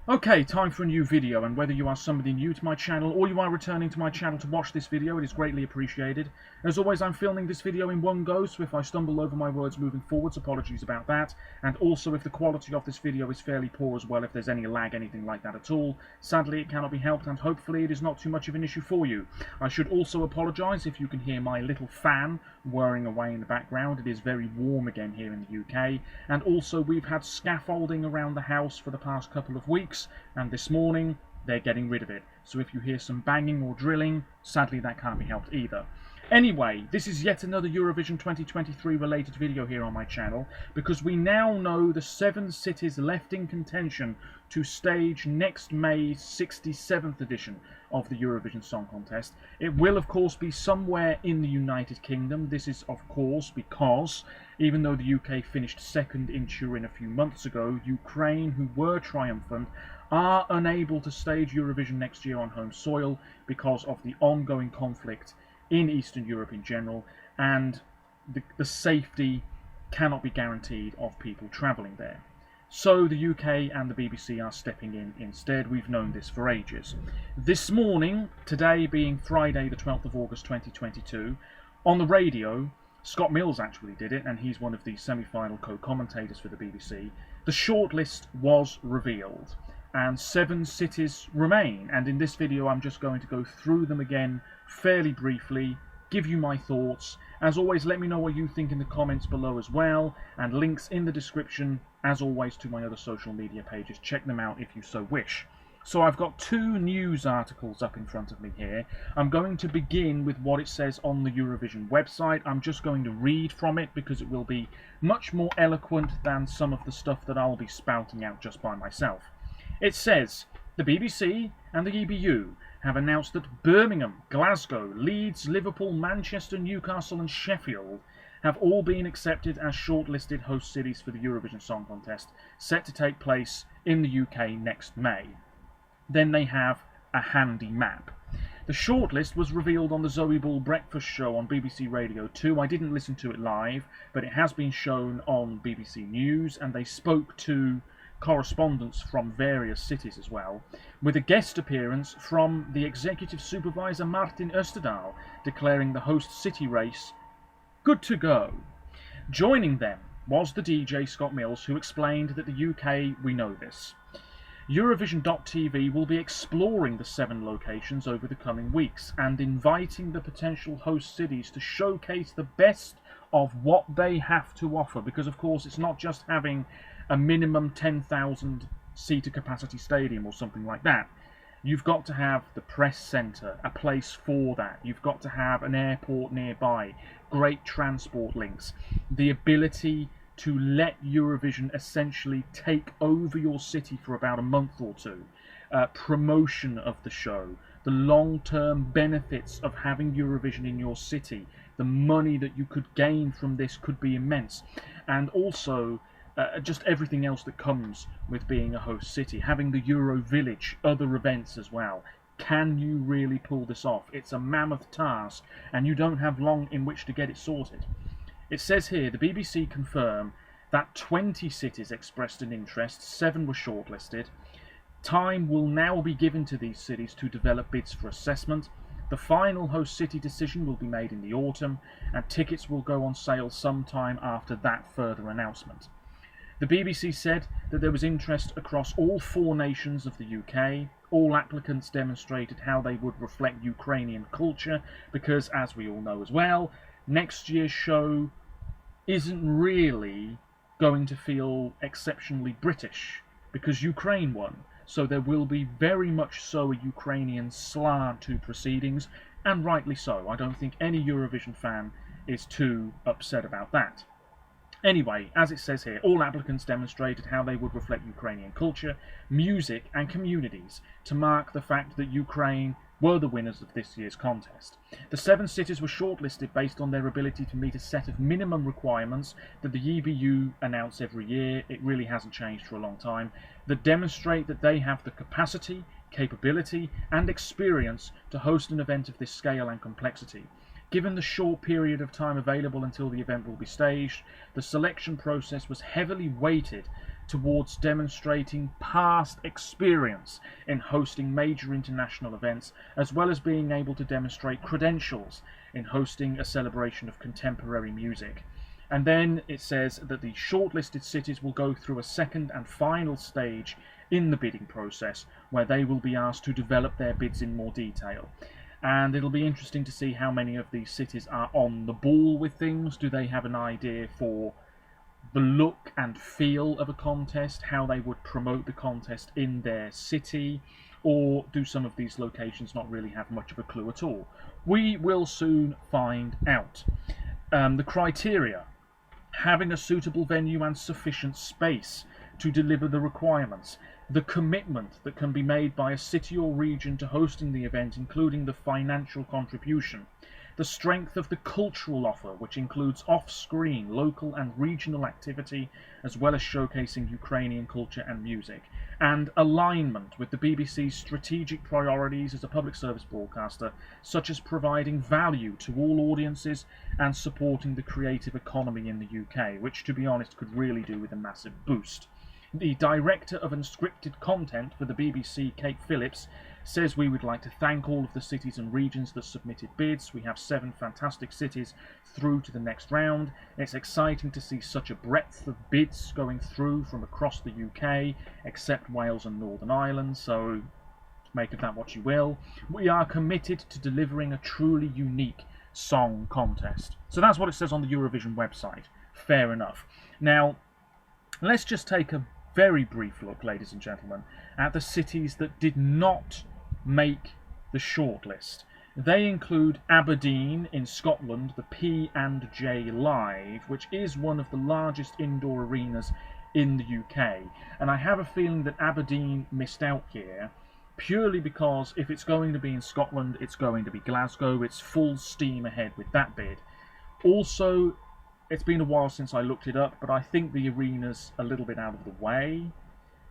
Okay, time for a new video, and whether you are somebody new to my channel or you are returning to my channel to watch this video, it is greatly appreciated. As always, I'm filming this video in one go, so if I stumble over my words moving forwards, apologies about that. And also, if the quality of this video is fairly poor as well, if there's any lag, anything like that at all, sadly it cannot be helped, and hopefully it is not too much of an issue for you. I should also apologise if you can hear my little fan whirring away in the background. It is very warm again here in the UK, and also we've had scaffolding around the house for the past couple of weeks, and this morning they're getting rid of it. So if you hear some banging or drilling, sadly that can't be helped either. Anyway, this is yet another Eurovision 2023 related video here on my channel, because we now know the 7 cities left in contention to stage next May's 67th edition of the Eurovision Song Contest. It will of course be somewhere in the United Kingdom. This is of course because, even though the UK finished second in Turin a few months ago, Ukraine, who were triumphant, are unable to stage Eurovision next year on home soil because of the ongoing conflict in Eastern Europe in general, and the safety cannot be guaranteed of people travelling there. So the UK and the BBC are stepping in instead. We've known this for ages. This morning, today being Friday the 12th of August 2022, on the radio, Scott Mills actually did it, and he's one of the semi-final co-commentators for the BBC. The shortlist was revealed, and 7 cities remain, and in this video I'm just going to go through them again fairly briefly, give you my thoughts. As always, let me know what you think in the comments below as well, and links in the description as always to my other social media pages. Check them out if you so wish. So I've got 2 news articles up in front of me here. I'm going to begin with what it says on the Eurovision website. I'm just going to read from it because it will be much more eloquent than some of the stuff that I'll be spouting out just by myself. It says, the BBC and the EBU have announced that Birmingham, Glasgow, Leeds, Liverpool, Manchester, Newcastle and Sheffield have all been accepted as shortlisted host cities for the Eurovision Song Contest, set to take place in the UK next May. Then they have a handy map. The shortlist was revealed on the Zoe Ball Breakfast Show on BBC Radio 2. I didn't listen to it live, but it has been shown on BBC News, and they spoke to correspondents from various cities as well, with a guest appearance from the executive supervisor Martin Österdahl, declaring the host city race good to go. Joining them was the DJ Scott Mills, who explained that the UK, we know this. Eurovision.tv will be exploring the 7 locations over the coming weeks and inviting the potential host cities to showcase the best of what they have to offer, because of course it's not just having a minimum 10,000 seater capacity stadium or something like that. You've got to have the press centre, a place for that. You've got to have an airport nearby, great transport links, the ability to let Eurovision essentially take over your city for about a month or two, promotion of the show, the long-term benefits of having Eurovision in your city, the money that you could gain from this could be immense, and also just everything else that comes with being a host city, having the Euro Village, other events as well. Can you really pull this off? It's a mammoth task, and you don't have long in which to get it sorted. It says here, the BBC confirm that 20 cities expressed an interest, 7 were shortlisted. Time will now be given to these cities to develop bids for assessment. The final host city decision will be made in the autumn, and tickets will go on sale sometime after that further announcement. The BBC said that there was interest across all 4 nations of the UK. All applicants demonstrated how they would reflect Ukrainian culture, because, as we all know as well, next year's show isn't really going to feel exceptionally British, because Ukraine won. So there will be very much so a Ukrainian slant to proceedings, and rightly so. I don't think any Eurovision fan is too upset about that. Anyway, as it says here, all applicants demonstrated how they would reflect Ukrainian culture, music and communities to mark the fact that Ukraine were the winners of this year's contest. The 7 cities were shortlisted based on their ability to meet a set of minimum requirements that the EBU announce every year. It really hasn't changed for a long time, that demonstrate that they have the capacity, capability and experience to host an event of this scale and complexity. Given the short period of time available until the event will be staged, the selection process was heavily weighted towards demonstrating past experience in hosting major international events, as well as being able to demonstrate credentials in hosting a celebration of contemporary music. And then it says that the shortlisted cities will go through a second and final stage in the bidding process, where they will be asked to develop their bids in more detail. And it'll be interesting to see how many of these cities are on the ball with things. Do they have an idea for the look and feel of a contest, how they would promote the contest in their city, or do some of these locations not really have much of a clue at all? We will soon find out. The criteria: having a suitable venue and sufficient space to deliver the requirements, the commitment that can be made by a city or region to hosting the event, including the financial contribution, the strength of the cultural offer, which includes off-screen, local and regional activity, as well as showcasing Ukrainian culture and music, and alignment with the BBC's strategic priorities as a public service broadcaster, such as providing value to all audiences and supporting the creative economy in the UK, which, to be honest, could really do with a massive boost. The director of unscripted content for the BBC, Kate Phillips, says, "We would like to thank all of the cities and regions that submitted bids. We have 7 fantastic cities through to the next round. It's exciting to see such a breadth of bids going through from across the UK, except Wales and Northern Ireland, so make of that what you will. We are committed to delivering a truly unique song contest." So that's what it says on the Eurovision website. Fair enough. Now, let's just take a very brief look, ladies and gentlemen, at the cities that did not make the shortlist. They include Aberdeen in Scotland, the P&J Live, which is one of the largest indoor arenas in the UK. And I have a feeling that Aberdeen missed out here, purely because if it's going to be in Scotland, it's going to be Glasgow. It's full steam ahead with that bid. Also, it's been a while since I looked it up, but I think the arena's a little bit out of the way.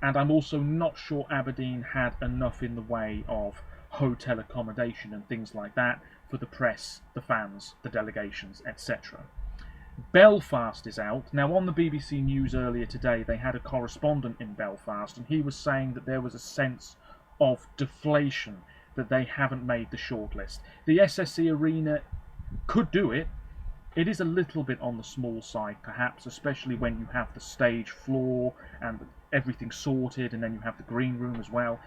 And I'm also not sure Aberdeen had enough in the way of hotel accommodation and things like that for the press, the fans, the delegations, etc. Belfast is out. Now, on the BBC News earlier today, they had a correspondent in Belfast, and he was saying that there was a sense of deflation, that they haven't made the shortlist. The SSE Arena could do it. It is a little bit on the small side, perhaps, especially when you have the stage floor and everything sorted, and then you have the green room as well.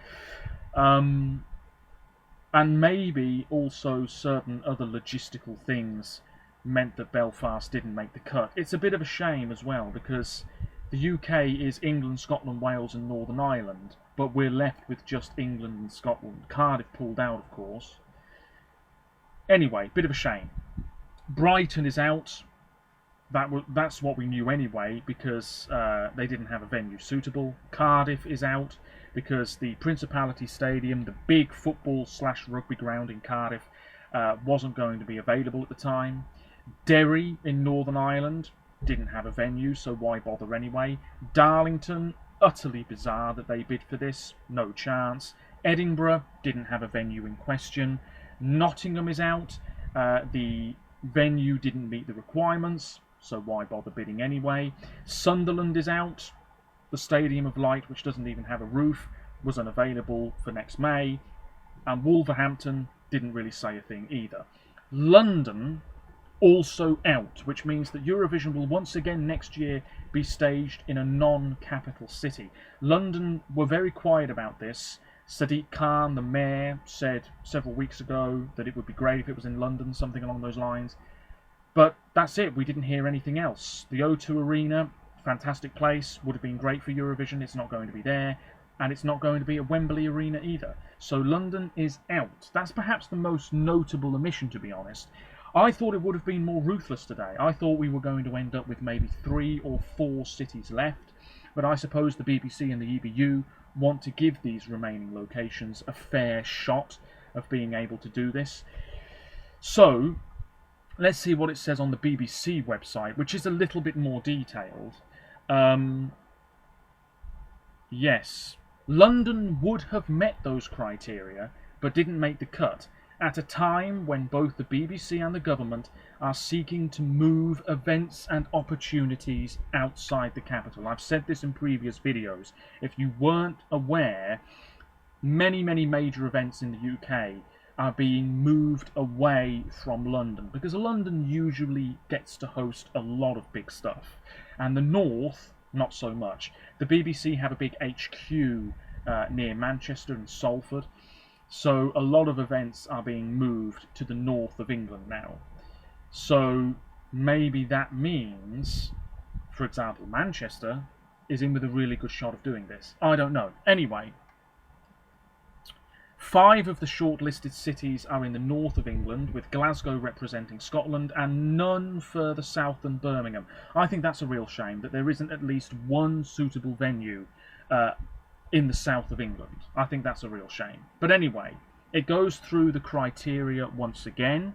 And maybe also certain other logistical things meant that Belfast didn't make the cut. It's a bit of a shame as well, because the UK is England, Scotland, Wales and Northern Ireland, but we're left with just England and Scotland. Cardiff pulled out, of course. Anyway, bit of a shame. Brighton is out. That's what we knew anyway, because they didn't have a venue suitable. Cardiff is out because the Principality Stadium, the big football/rugby ground in Cardiff, wasn't going to be available at the time. Derry in Northern Ireland didn't have a venue, so why bother anyway? Darlington, utterly bizarre that they bid for this, no chance. Edinburgh didn't have a venue in question. Nottingham is out. The venue didn't meet the requirements, so why bother bidding anyway? Sunderland is out. The Stadium of Light, which doesn't even have a roof, was unavailable for next May. And Wolverhampton didn't really say a thing either. London also out, which means that Eurovision will once again next year be staged in a non-capital city. London were very quiet about this. Sadiq Khan, the mayor, said several weeks ago that it would be great if it was in London, something along those lines. But that's it, we didn't hear anything else. The O2 Arena, fantastic place, would have been great for Eurovision, it's not going to be there. And it's not going to be at Wembley Arena either. So London is out. That's perhaps the most notable omission, to be honest. I thought it would have been more ruthless today. I thought we were going to end up with maybe 3 or 4 cities left. But I suppose the BBC and the EBU want to give these remaining locations a fair shot of being able to do this. So, let's see what it says on the BBC website, which is a little bit more detailed. Yes, London would have met those criteria, but didn't make the cut. at a time when both the BBC and the government are seeking to move events and opportunities outside the capital. I've said this in previous videos. If you weren't aware, many major events in the UK are being moved away from London, because London usually gets to host a lot of big stuff, and the North, not so much. The BBC have a big HQ near Manchester and Salford, so a lot of events are being moved to the north of England now. So maybe that means, for example, Manchester is in with a really good shot of doing this. I don't know. Anyway, 5 of the shortlisted cities are in the north of England, with Glasgow representing Scotland, and none further south than Birmingham. I think that's a real shame that there isn't at least one suitable venue in the south of England. I think that's a real shame. But anyway, it goes through the criteria once again.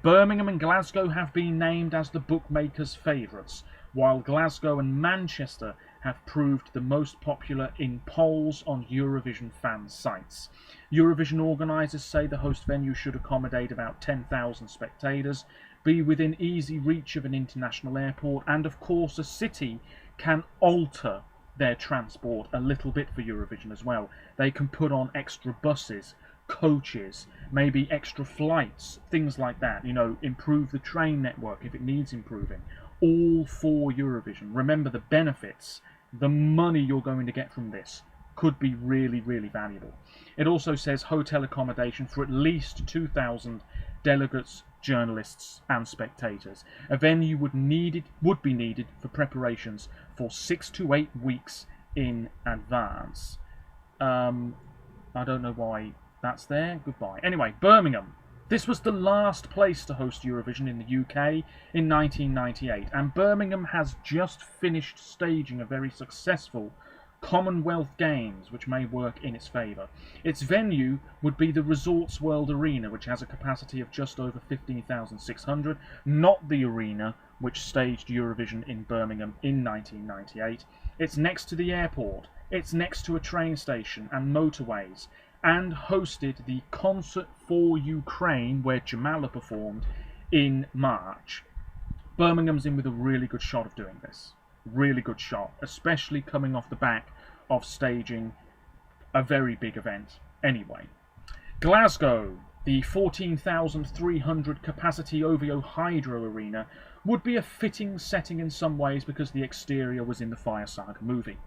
Birmingham and Glasgow have been named as the bookmakers' favourites, while Glasgow and Manchester have proved the most popular in polls on Eurovision fan sites. Eurovision organisers say the host venue should accommodate about 10,000 spectators, be within easy reach of an international airport, and of course a city can alter their transport a little bit for Eurovision as well. They can put on extra buses, coaches, maybe extra flights, things like that, you know, improve the train network if it needs improving, all for Eurovision. Remember, the benefits, the money you're going to get from this could be really valuable. It also says hotel accommodation for at least 2,000 delegates, journalists and spectators. A venue would be needed for preparations for 6 to 8 weeks in advance. I don't know why that's there. Goodbye. Anyway, Birmingham. This was the last place to host Eurovision in the UK in 1998, and Birmingham has just finished staging a very successful Commonwealth Games, which may work in its favour. Its venue would be the Resorts World Arena, which has a capacity of just over 15,600, not the arena which staged Eurovision in Birmingham in 1998. It's next to the airport, it's next to a train station and motorways, and hosted the Concert for Ukraine, where Jamala performed, in March. Birmingham's in with a really good shot of doing this. Really good shot, especially coming off the back of staging a very big event anyway. Glasgow, the 14,300 capacity OVO Hydro Arena, would be a fitting setting in some ways because the exterior was in the Fire Saga movie.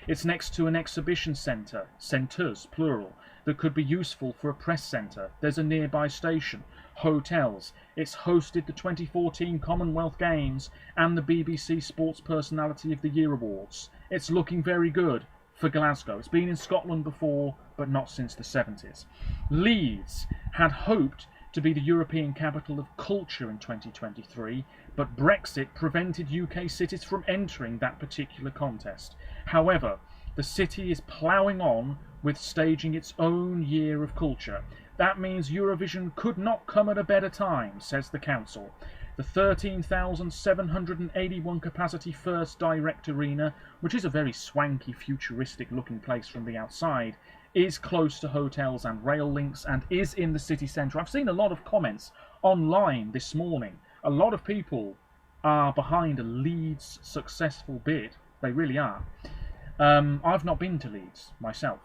It's next to an exhibition centre, centres plural, that could be useful for a press centre. There's a nearby station, hotels. It's hosted the 2014 Commonwealth Games and the BBC Sports Personality of the Year Awards. It's looking very good for Glasgow. It's been in Scotland before, but not since the 70s. Leeds had hoped to be the European Capital of Culture in 2023, but Brexit prevented UK cities from entering that particular contest. However, the city is ploughing on with staging its own year of culture. That means Eurovision could not come at a better time, says the council. The 13,781 capacity First Direct Arena, which is a very swanky, futuristic looking place from the outside, is close to hotels and rail links and is in the city centre. I've seen a lot of comments online this morning. A lot of people are behind a Leeds successful bid. They really are. I've not been to Leeds myself.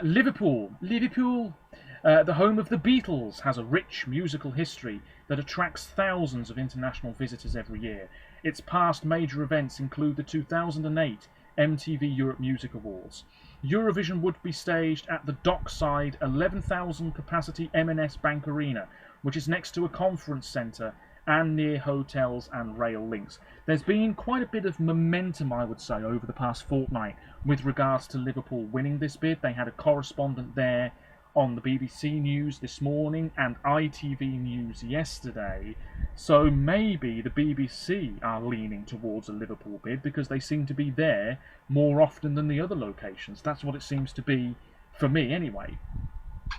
Liverpool, the home of the Beatles, has a rich musical history that attracts thousands of international visitors every year. Its past major events include the 2008 MTV Europe Music Awards. Eurovision would be staged at the dockside 11,000 capacity M&S Bank Arena, which is next to a conference centre and near hotels and rail links. There's been quite a bit of momentum, I would say, over the past fortnight with regards to Liverpool winning this bid. They had a correspondent there on the BBC News this morning and ITV News yesterday, so maybe the BBC are leaning towards a Liverpool bid because they seem to be there more often than the other locations. That's what it seems to be for me anyway.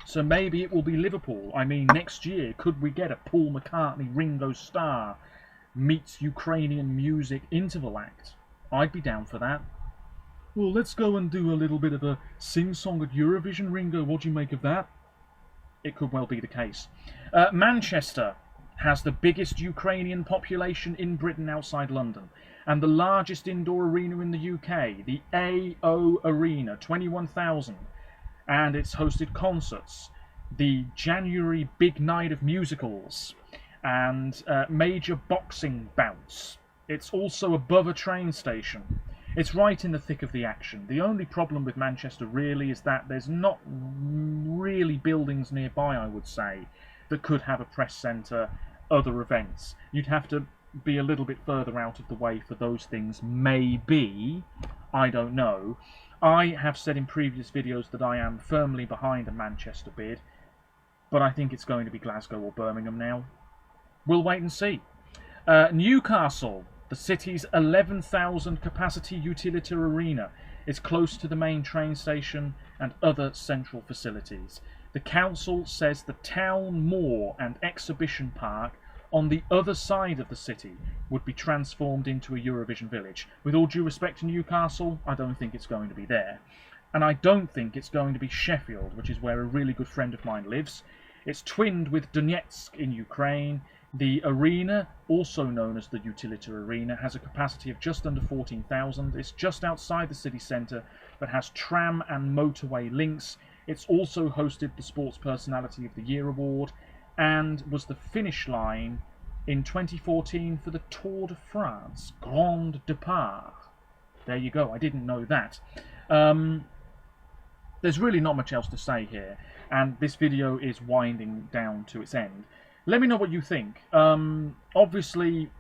So maybe it will be Liverpool. I mean, next year, could we get a Paul McCartney, Ringo Starr meets Ukrainian music interval act? I'd be down for that. Well, let's go and do a little bit of a sing-song at Eurovision, Ringo. What do you make of that? it could well be the case. Manchester has the biggest Ukrainian population in Britain outside London, and the largest indoor arena in the UK, the AO Arena, 21,000, and it's hosted concerts, the January big night of musicals, and major boxing bouts. It's also above a train station. It's right in the thick of the action. The only problem with Manchester really is that there's not really buildings nearby, I would say, that could have a press centre, other events. You'd have to be a little bit further out of the way for those things, maybe. I don't know. I have said in previous videos that I am firmly behind a Manchester bid, but I think it's going to be Glasgow or Birmingham now. We'll wait and see. Newcastle, the city's 11,000 capacity utility arena, is close to the main train station and other central facilities. The council says the town moor and exhibition park on the other side of the city would be transformed into a Eurovision village. With all due respect to Newcastle, I don't think it's going to be there. And I don't think it's going to be Sheffield, which is where a really good friend of mine lives. It's twinned with Donetsk in Ukraine. The arena, also known as the Utility Arena, has a capacity of just under 14,000. It's just outside the city centre, but has tram and motorway links. It's also hosted the Sports Personality of the Year award, and was the finish line in 2014 for the Tour de France, Grand Départ. There you go, I didn't know that. There's really not much else to say here, and this video is winding down to its end. Let me know what you think. Obviously,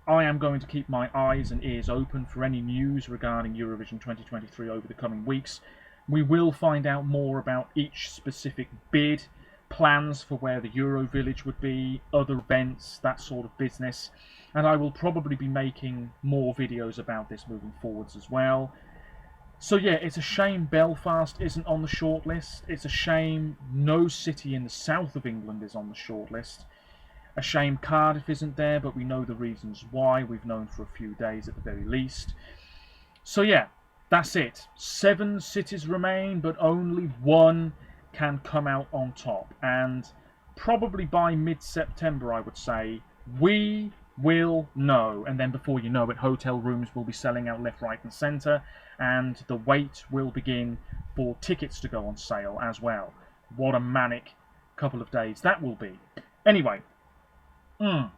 I am going to keep my eyes and ears open for any news regarding Eurovision 2023 over the coming weeks. We will find out more about each specific bid, plans for where the Euro Village would be, other events, that sort of business. And I will probably be making more videos about this moving forwards as well. So yeah, it's a shame Belfast isn't on the shortlist. It's a shame no city in the south of England is on the shortlist. A shame Cardiff isn't there, but we know the reasons why. We've known for a few days at the very least. So yeah, that's it. 7 cities remain, but only one can come out on top. And probably by mid-September, I would say, we will know. And then before you know it, hotel rooms will be selling out left, right and centre, and the wait will begin for tickets to go on sale as well. What a manic couple of days that will be. Anyway, I'm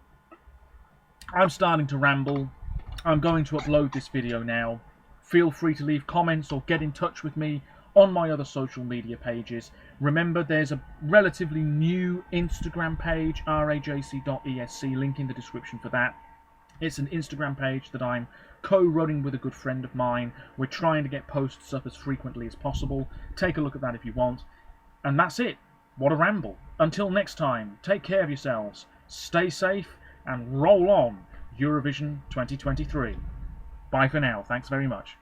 starting to ramble. I'm going to upload this video now. Feel free to leave comments or get in touch with me on my other social media pages. Remember, there's a relatively new Instagram page, rajc.esc, link in the description for that. It's an Instagram page that I'm co-running with a good friend of mine. We're trying to get posts up as frequently as possible. Take a look at that if you want. And that's it. What a ramble. Until next time, take care of yourselves, stay safe, and roll on Eurovision 2023. Bye for now. Thanks very much.